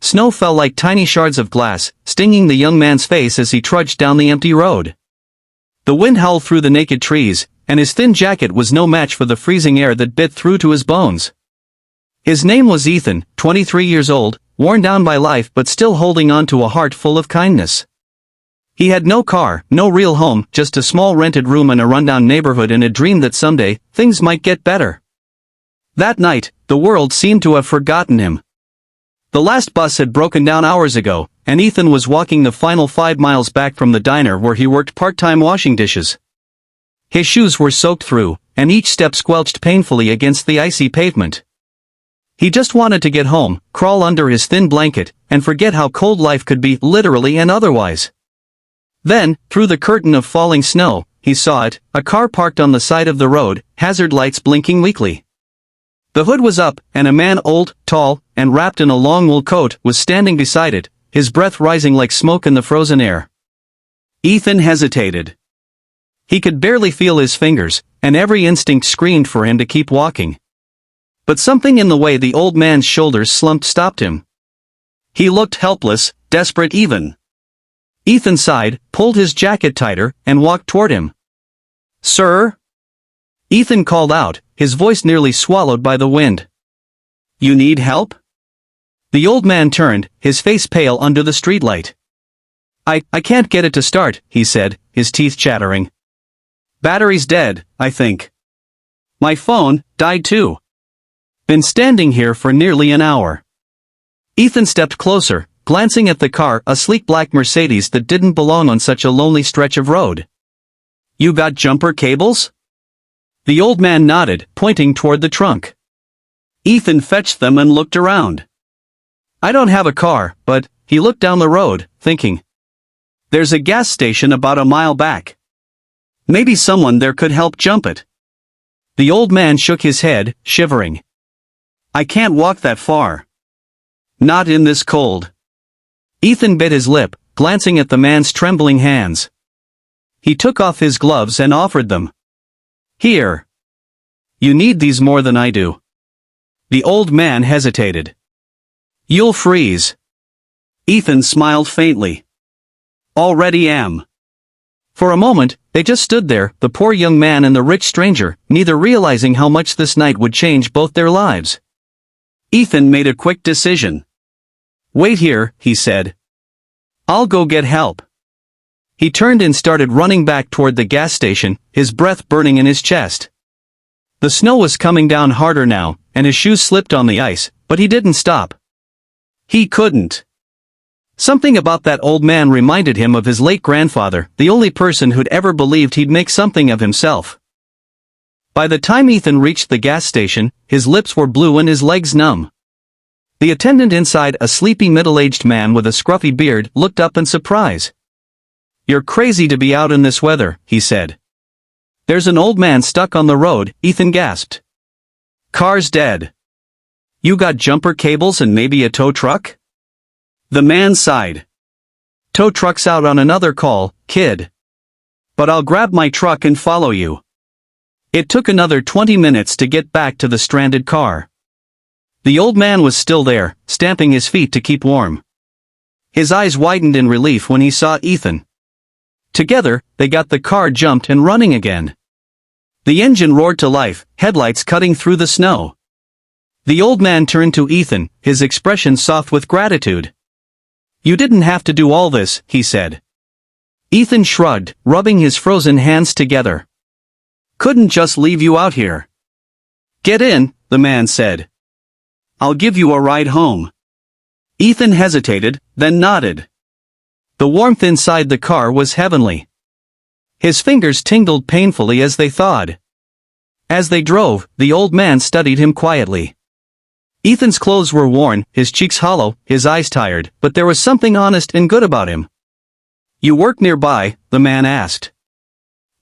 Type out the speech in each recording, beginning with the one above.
Snow fell like tiny shards of glass, stinging the young man's face as he trudged down the empty road. The wind howled through the naked trees, and his thin jacket was no match for the freezing air that bit through to his bones. His name was Ethan, 23 years old, worn down by life but still holding on to a heart full of kindness. He had no car, no real home, just a small rented room in a rundown neighborhood and a dream that someday, things might get better. That night, the world seemed to have forgotten him. The last bus had broken down hours ago, and Ethan was walking the final 5 miles back from the diner where he worked part-time washing dishes. His shoes were soaked through, and each step squelched painfully against the icy pavement. He just wanted to get home, crawl under his thin blanket, and forget how cold life could be, literally and otherwise. Then, through the curtain of falling snow, he saw it, a car parked on the side of the road, hazard lights blinking weakly. The hood was up, and a man old, tall, and wrapped in a long wool coat was standing beside it, his breath rising like smoke in the frozen air. Ethan hesitated. He could barely feel his fingers, and every instinct screamed for him to keep walking. But something in the way the old man's shoulders slumped stopped him. He looked helpless, desperate even. Ethan sighed, pulled his jacket tighter, and walked toward him. "Sir?" Ethan called out, his voice nearly swallowed by the wind. "You need help?" The old man turned, his face pale under the streetlight. I can't get it to start," he said, his teeth chattering. "Battery's dead, I think. My phone died too. Been standing here for nearly an hour." Ethan stepped closer, glancing at the car, a sleek black Mercedes that didn't belong on such a lonely stretch of road. "You got jumper cables?" The old man nodded, pointing toward the trunk. Ethan fetched them and looked around. "I don't have a car, but," he looked down the road, thinking. "There's a gas station about a mile back. Maybe someone there could help jump it." The old man shook his head, shivering. "I can't walk that far. Not in this cold." Ethan bit his lip, glancing at the man's trembling hands. He took off his gloves and offered them. "Here. You need these more than I do." The old man hesitated. "You'll freeze." Ethan smiled faintly. "Already am." For a moment, they just stood there, the poor young man and the rich stranger, neither realizing how much this night would change both their lives. Ethan made a quick decision. "Wait here," he said. "I'll go get help." He turned and started running back toward the gas station, his breath burning in his chest. The snow was coming down harder now, and his shoes slipped on the ice, but he didn't stop. He couldn't. Something about that old man reminded him of his late grandfather, the only person who'd ever believed he'd make something of himself. By the time Ethan reached the gas station, his lips were blue and his legs numb. The attendant inside, a sleepy middle-aged man with a scruffy beard, looked up in surprise. "You're crazy to be out in this weather," he said. "There's an old man stuck on the road," Ethan gasped. "Car's dead." "You got jumper cables and maybe a tow truck?" The man sighed. "Tow truck's out on another call, kid. But I'll grab my truck and follow you." It took another 20 minutes to get back to the stranded car. The old man was still there, stamping his feet to keep warm. His eyes widened in relief when he saw Ethan. Together, they got the car jumped and running again. The engine roared to life, headlights cutting through the snow. The old man turned to Ethan, his expression soft with gratitude. "You didn't have to do all this," he said. Ethan shrugged, rubbing his frozen hands together. "Couldn't just leave you out here." "Get in," the man said. "I'll give you a ride home." Ethan hesitated, then nodded. The warmth inside the car was heavenly. His fingers tingled painfully as they thawed. As they drove, the old man studied him quietly. Ethan's clothes were worn, his cheeks hollow, his eyes tired, but there was something honest and good about him. "You work nearby?" the man asked.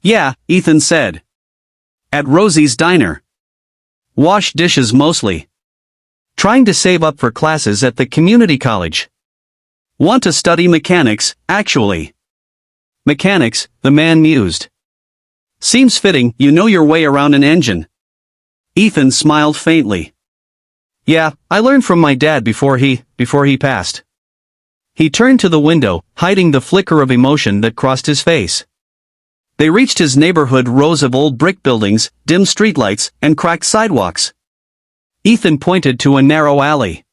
"Yeah," Ethan said. "At Rosie's Diner. Wash dishes mostly. Trying to save up for classes at the community college. Want to study mechanics, actually." "Mechanics," the man mused. "Seems fitting, you know your way around an engine." Ethan smiled faintly. Yeah, I learned from my dad before he passed. He turned to the window, hiding the flicker of emotion that crossed his face. They reached his neighborhood, rows of old brick buildings, dim streetlights, and cracked sidewalks. Ethan pointed to a narrow alley.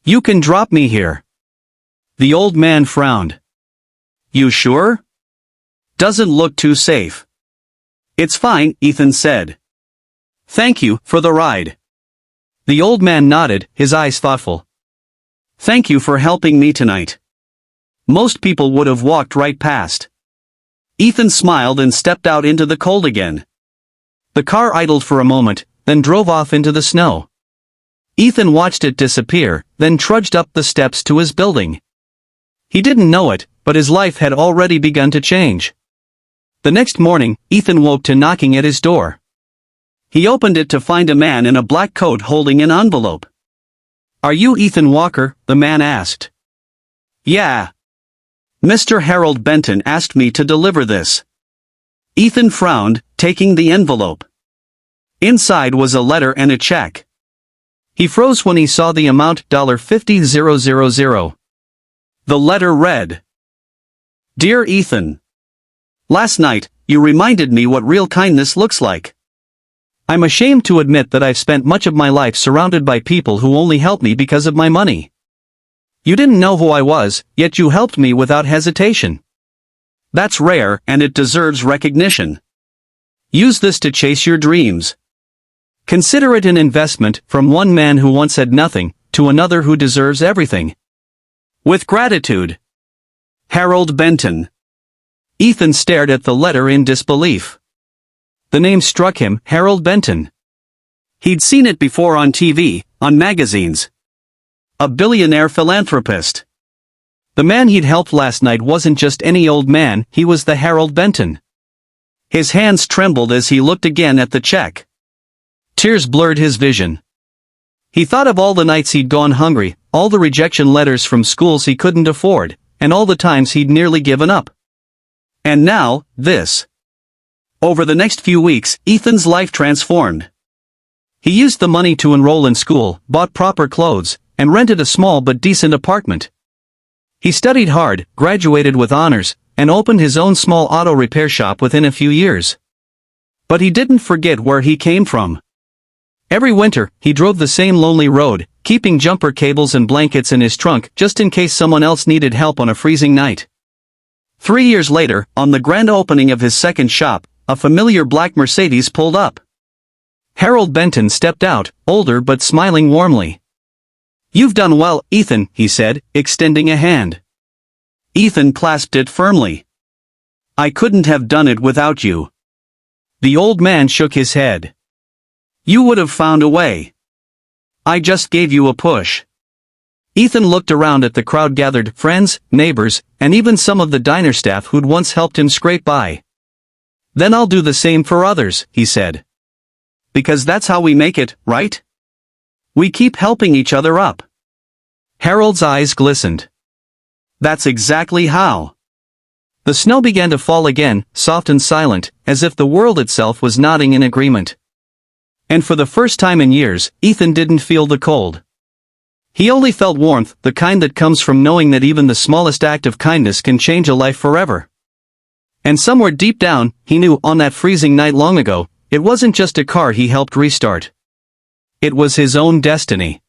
You can drop me here. The old man frowned. You sure? Doesn't look too safe. It's fine, Ethan said. Thank you for the ride. The old man nodded, his eyes thoughtful. Thank you for helping me tonight. Most people would have walked right past. Ethan smiled and stepped out into the cold again. The car idled for a moment, then drove off into the snow. Ethan watched it disappear, then trudged up the steps to his building. He didn't know it, but his life had already begun to change. The next morning, Ethan woke to knocking at his door. He opened it to find a man in a black coat holding an envelope. Are you Ethan Walker? The man asked. Yeah. Mr. Harold Benton asked me to deliver this. Ethan frowned, taking the envelope. Inside was a letter and a check. He froze when he saw the amount $50,000. The letter read, Dear Ethan, last night, you reminded me what real kindness looks like. I'm ashamed to admit that I've spent much of my life surrounded by people who only help me because of my money. You didn't know who I was, yet you helped me without hesitation. That's rare, and it deserves recognition. Use this to chase your dreams. Consider it an investment from one man who once had nothing, to another who deserves everything. With gratitude. Harold Benton. Ethan stared at the letter in disbelief. The name struck him, Harold Benton. He'd seen it before on TV, on magazines. A billionaire philanthropist. The man he'd helped last night wasn't just any old man, he was the Harold Benton. His hands trembled as he looked again at the check. Tears blurred his vision. He thought of all the nights he'd gone hungry, all the rejection letters from schools he couldn't afford, and all the times he'd nearly given up. And now, this. Over the next few weeks, Ethan's life transformed. He used the money to enroll in school, bought proper clothes, and rented a small but decent apartment. He studied hard, graduated with honors, and opened his own small auto repair shop within a few years. But he didn't forget where he came from. Every winter, he drove the same lonely road, keeping jumper cables and blankets in his trunk just in case someone else needed help on a freezing night. 3 years later, on the grand opening of his second shop, a familiar black Mercedes pulled up. Harold Benton stepped out, older but smiling warmly. You've done well, Ethan, he said, extending a hand. Ethan clasped it firmly. I couldn't have done it without you. The old man shook his head. You would have found a way. I just gave you a push. Ethan looked around at the crowd gathered, friends, neighbors, and even some of the diner staff who'd once helped him scrape by. Then I'll do the same for others, he said. Because that's how we make it, right? We keep helping each other up. Harold's eyes glistened. That's exactly how. The snow began to fall again, soft and silent, as if the world itself was nodding in agreement. And for the first time in years, Ethan didn't feel the cold. He only felt warmth, the kind that comes from knowing that even the smallest act of kindness can change a life forever. And somewhere deep down, he knew, on that freezing night long ago, it wasn't just a car he helped restart. It was his own destiny.